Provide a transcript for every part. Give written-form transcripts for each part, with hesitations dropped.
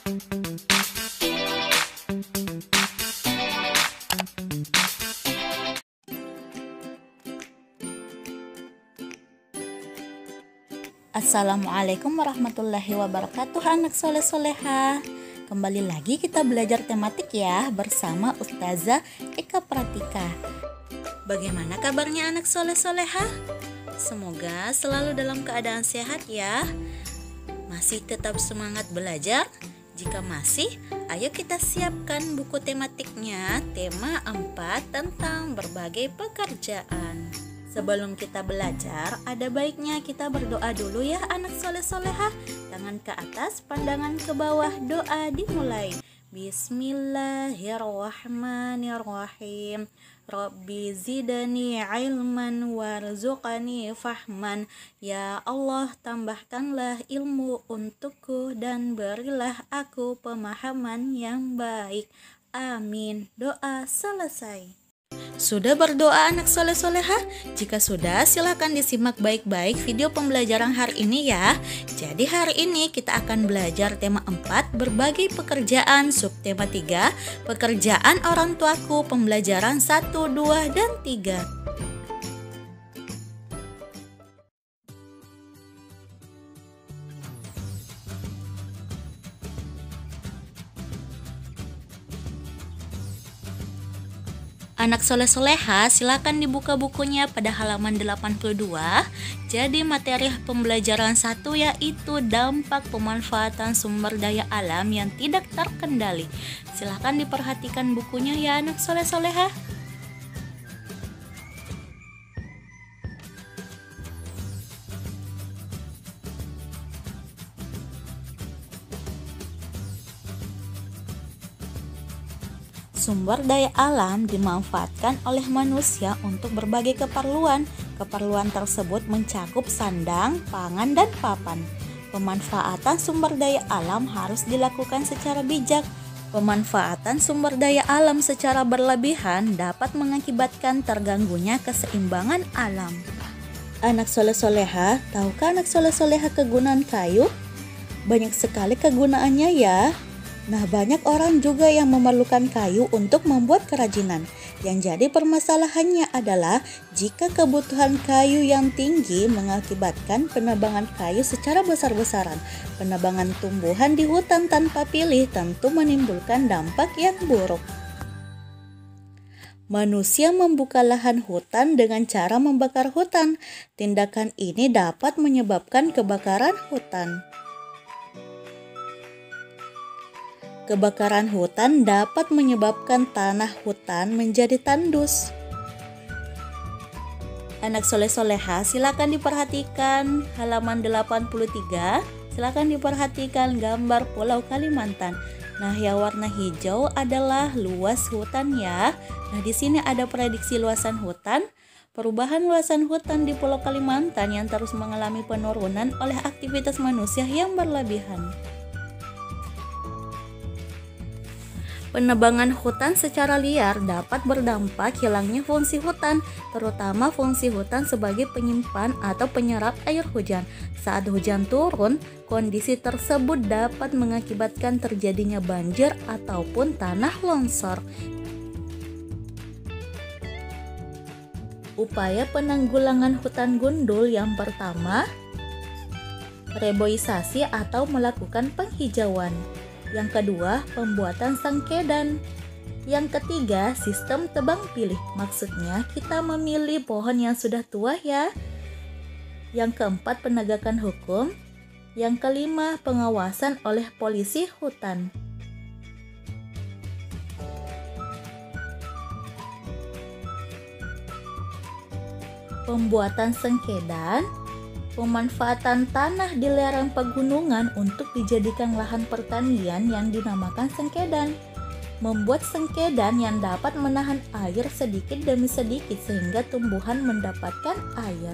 Assalamualaikum warahmatullahi wabarakatuh, anak soleh soleha. Kembali lagi kita belajar tematik ya bersama Ustazah Eka Pratika. Bagaimana kabarnya anak soleh soleha? Semoga selalu dalam keadaan sehat ya. Masih tetap semangat belajar? Jika masih, ayo kita siapkan buku tematiknya. Tema 4 tentang berbagai pekerjaan. Sebelum kita belajar, ada baiknya kita berdoa dulu ya anak soleh soleha. Tangan ke atas, pandangan ke bawah, doa dimulai. Bismillahirrahmanirrahim. Rabbi zidani ilman warzuqani fahman. Ya Allah, tambahkanlah ilmu untukku dan berilah aku pemahaman yang baik. Amin. Doa selesai. Sudah berdoa anak soleh soleha? Jika sudah, silahkan disimak baik-baik video pembelajaran hari ini ya. Jadi hari ini kita akan belajar tema 4 berbagai pekerjaan, subtema 3 pekerjaan orang tuaku, pembelajaran 1, 2, dan 3. Anak soleh soleha, silakan dibuka bukunya pada halaman 82. Jadi materi pembelajaran 1 yaitu dampak pemanfaatan sumber daya alam yang tidak terkendali. Silakan diperhatikan bukunya ya anak soleh soleha. Sumber daya alam dimanfaatkan oleh manusia untuk berbagai keperluan. Keperluan tersebut mencakup sandang, pangan, dan papan. Pemanfaatan sumber daya alam harus dilakukan secara bijak. Pemanfaatan sumber daya alam secara berlebihan dapat mengakibatkan terganggunya keseimbangan alam. Anak soleh soleha, tahukah anak soleh soleha kegunaan kayu? Banyak sekali kegunaannya ya. Nah, banyak orang juga yang memerlukan kayu untuk membuat kerajinan. Yang jadi permasalahannya adalah jika kebutuhan kayu yang tinggi mengakibatkan penebangan kayu secara besar-besaran. Penebangan tumbuhan di hutan tanpa pilih tentu menimbulkan dampak yang buruk. Manusia membuka lahan hutan dengan cara membakar hutan. Tindakan ini dapat menyebabkan kebakaran hutan. Kebakaran hutan dapat menyebabkan tanah hutan menjadi tandus. Anak soleh soleha, silakan diperhatikan halaman 83. Silakan diperhatikan gambar Pulau Kalimantan. Nah, yang warna hijau adalah luas hutan ya. Nah, di sini ada prediksi luasan hutan. Perubahan luasan hutan di Pulau Kalimantan yang terus mengalami penurunan oleh aktivitas manusia yang berlebihan. Penebangan hutan secara liar dapat berdampak hilangnya fungsi hutan, terutama fungsi hutan sebagai penyimpan atau penyerap air hujan. Saat hujan turun, kondisi tersebut dapat mengakibatkan terjadinya banjir ataupun tanah longsor. Upaya penanggulangan hutan gundul yang pertama, reboisasi atau melakukan penghijauan. Yang kedua, pembuatan sengkedan. Yang ketiga, sistem tebang pilih. Maksudnya kita memilih pohon yang sudah tua ya. Yang keempat, penegakan hukum. Yang kelima, pengawasan oleh polisi hutan. Pembuatan sengkedan, pemanfaatan tanah di lereng pegunungan untuk dijadikan lahan pertanian yang dinamakan sengkedan. Membuat sengkedan yang dapat menahan air sedikit demi sedikit sehingga tumbuhan mendapatkan air.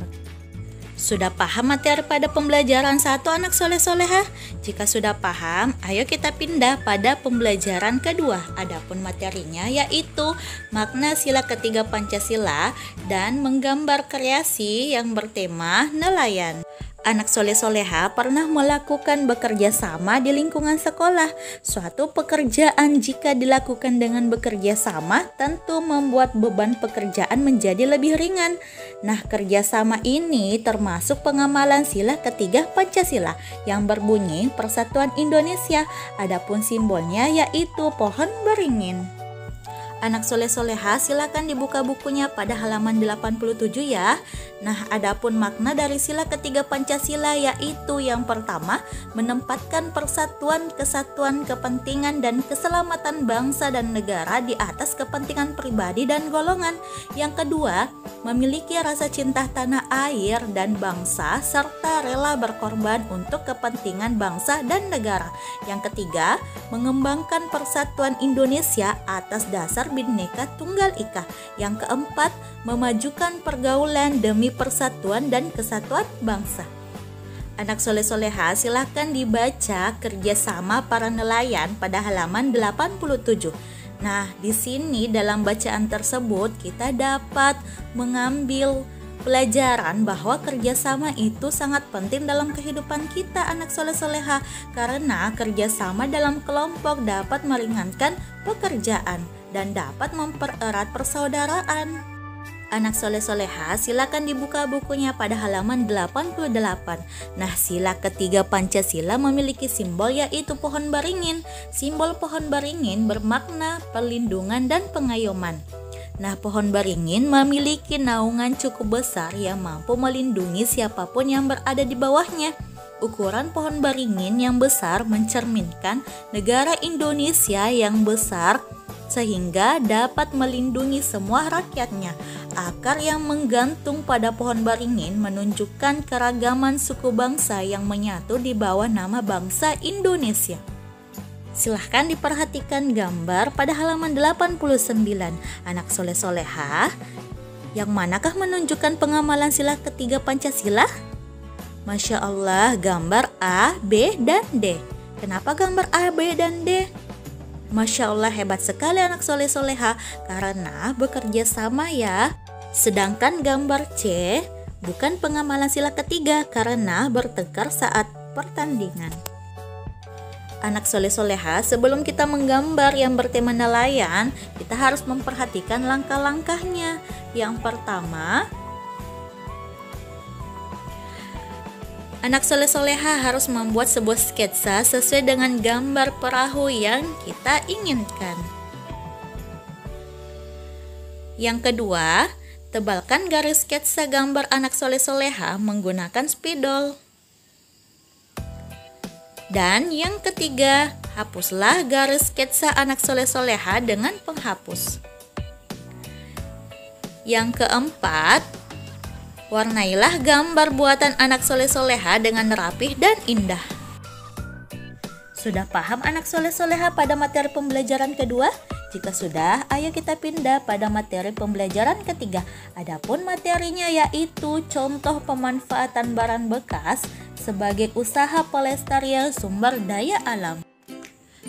Sudah paham materi pada pembelajaran 1 anak soleh soleha? Jika sudah paham, ayo kita pindah pada pembelajaran kedua. Adapun materinya yaitu makna sila ketiga Pancasila dan menggambar kreasi yang bertema nelayan. Anak soleh-soleha pernah melakukan bekerja sama di lingkungan sekolah. Suatu pekerjaan jika dilakukan dengan bekerja sama tentu membuat beban pekerjaan menjadi lebih ringan. Nah, kerjasama ini termasuk pengamalan sila ketiga Pancasila yang berbunyi Persatuan Indonesia. Adapun simbolnya yaitu pohon beringin. Anak soleh-soleha silakan dibuka bukunya pada halaman 87 ya. Nah, adapun makna dari sila ketiga Pancasila yaitu yang pertama, menempatkan persatuan, kesatuan, kepentingan, dan keselamatan bangsa dan negara di atas kepentingan pribadi dan golongan. Yang kedua, memiliki rasa cinta tanah air dan bangsa serta rela berkorban untuk kepentingan bangsa dan negara. Yang ketiga, mengembangkan persatuan Indonesia atas dasar Bhinneka Tunggal Ika. Yang keempat, memajukan pergaulan demi persatuan dan kesatuan bangsa. Anak soleh-soleha silahkan dibaca kerjasama para nelayan pada halaman 87. Nah, di sini dalam bacaan tersebut kita dapat mengambil pelajaran bahwa kerjasama itu sangat penting dalam kehidupan kita anak soleh-soleha, karena kerjasama dalam kelompok dapat meringankan pekerjaan dan dapat mempererat persaudaraan. Anak soleh-soleha silakan dibuka bukunya pada halaman 88. Nah, sila ketiga Pancasila memiliki simbol yaitu pohon beringin. Simbol pohon beringin bermakna perlindungan dan pengayoman. Nah, pohon beringin memiliki naungan cukup besar yang mampu melindungi siapapun yang berada di bawahnya. Ukuran pohon beringin yang besar mencerminkan negara Indonesia yang besar sehingga dapat melindungi semua rakyatnya. Akar yang menggantung pada pohon beringin menunjukkan keragaman suku bangsa yang menyatu di bawah nama bangsa Indonesia. Silahkan diperhatikan gambar pada halaman 89. Anak soleh-soleha, yang manakah menunjukkan pengamalan sila ketiga Pancasila? Masya Allah, gambar A, B, dan D. Kenapa gambar A, B, dan D? Masya Allah, hebat sekali anak soleh-soleha karena bekerja sama ya. Sedangkan gambar C bukan pengamalan sila ketiga karena bertengkar saat pertandingan. Anak soleh-soleha, sebelum kita menggambar yang bertema nelayan, kita harus memperhatikan langkah-langkahnya. Yang pertama, anak soleh-soleha harus membuat sebuah sketsa sesuai dengan gambar perahu yang kita inginkan. Yang kedua, tebalkan garis sketsa gambar anak soleh-soleha menggunakan spidol. Dan yang ketiga, hapuslah garis sketsa anak soleh-soleha dengan penghapus. Yang keempat, warnailah gambar buatan anak soleh-soleha dengan rapih dan indah. Sudah paham anak soleh-soleha pada materi pembelajaran kedua? Jika sudah, ayo kita pindah pada materi pembelajaran ketiga. Adapun materinya yaitu contoh pemanfaatan barang bekas sebagai usaha pelestarian sumber daya alam.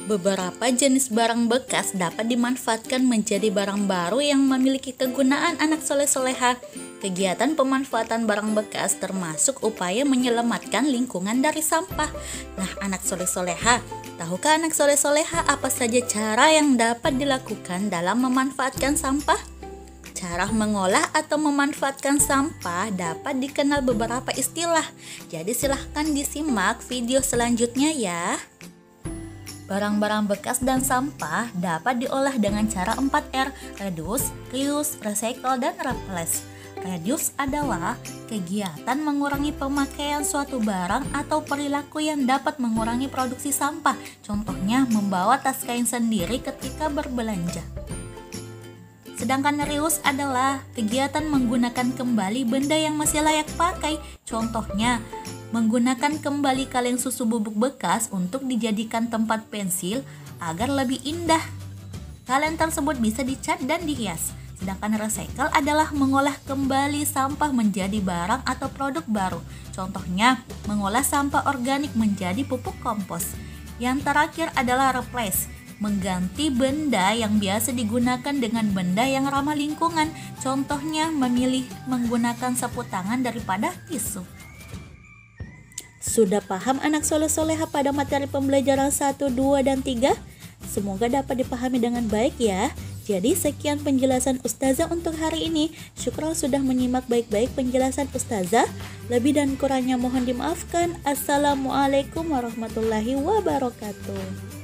Beberapa jenis barang bekas dapat dimanfaatkan menjadi barang baru yang memiliki kegunaan anak soleh-soleha. Kegiatan pemanfaatan barang bekas termasuk upaya menyelamatkan lingkungan dari sampah. Nah, anak soleh-soleha, tahukah anak soleh-soleha apa saja cara yang dapat dilakukan dalam memanfaatkan sampah? Cara mengolah atau memanfaatkan sampah dapat dikenal beberapa istilah. Jadi silahkan disimak video selanjutnya ya. Barang-barang bekas dan sampah dapat diolah dengan cara 4R, reduce, reuse, recycle, dan replace. Reduce adalah kegiatan mengurangi pemakaian suatu barang atau perilaku yang dapat mengurangi produksi sampah. Contohnya membawa tas kain sendiri ketika berbelanja. Sedangkan reuse adalah kegiatan menggunakan kembali benda yang masih layak pakai. Contohnya menggunakan kembali kaleng susu bubuk bekas untuk dijadikan tempat pensil agar lebih indah. Kaleng tersebut bisa dicat dan dihias. Sedangkan recycle adalah mengolah kembali sampah menjadi barang atau produk baru. Contohnya, mengolah sampah organik menjadi pupuk kompos. Yang terakhir adalah replace, mengganti benda yang biasa digunakan dengan benda yang ramah lingkungan. Contohnya, memilih menggunakan sapu tangan daripada tisu. Sudah paham anak soleh-soleha pada materi pembelajaran 1, 2, dan 3? Semoga dapat dipahami dengan baik ya. Jadi sekian penjelasan Ustazah untuk hari ini. Syukron sudah menyimak baik-baik penjelasan Ustazah. Lebih dan kurangnya mohon dimaafkan. Assalamualaikum warahmatullahi wabarakatuh.